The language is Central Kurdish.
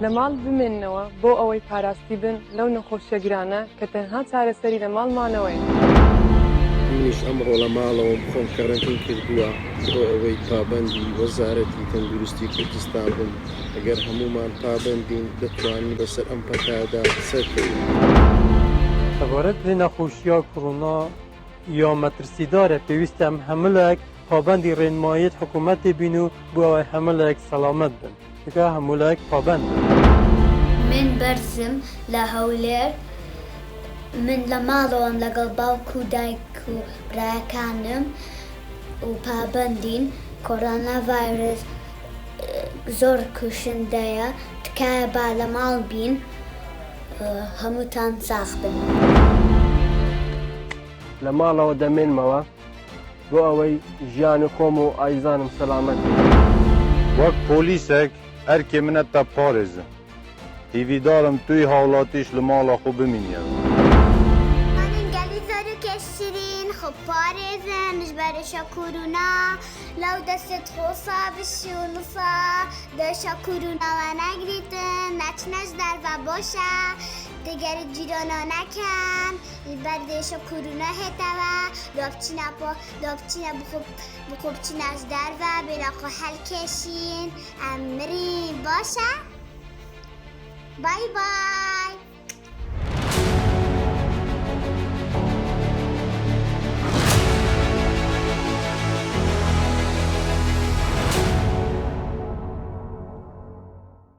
لەماڵ بمێننەوە بۆ ئەوەی پاراستی بن لەو نەخۆشیە گرانە کە تەنها چارەسەری لە ماڵمانەوەی. منیش ئەمڕۆ لە ماڵەوەم خۆم کەڕنتین کردووە بۆ ئەوەی پابەندی وەزارەتی تەندروستی کوردستان بم. ئەگەر هەمومان پابەندین دەتوانین بەسەر ئەم پەتادا سەرکەوین. سەبارەت لە نەخۆشیە کۆڕۆنا یا مەترسیدارە پێویستە ئەم هەموولاک پابەندی ڕێنماییت حکوومەتی بین و بۆ ئەوەی هەموولاک سەلامەت بن. دیکە هەموولاک پابەند بن. من بەرزم لە هەولێر، من لە ماڵەوەم لەگەڵ باوکو و دایک و برایەکانم و پابەندین. کۆڕۆنا ڤایرۆس زۆر کوشندەیە، تکایە با لە ماڵ بین، هەمووتان ساغ بن. لە ماڵەوە دەمێنمەوە بۆ ئەوەی ژیانی خۆم و ئایزانم سەلامەت بێت. وەک پۆلیسێک ئەرکێ منەتە پارێزم. هیویدارم توی هاوڵاتیش لە ماڵە خۆ بمینیەوە. من گەلی زۆر کەشترین خۆ پارێزم ژبەرشە کورونا لەو دەستت خۆسا بشونسا دەشە کورووناوە نەگریتن نەچنەش دەرڤە بۆشە دەگەری جیرۆنە نەکەن بەردێشە کورونا هێتەوە دۆبچینە بخۆ بچینەش دەرڤە بێرە خۆ هەلکێشین ئەمری باشە؟ بای بای.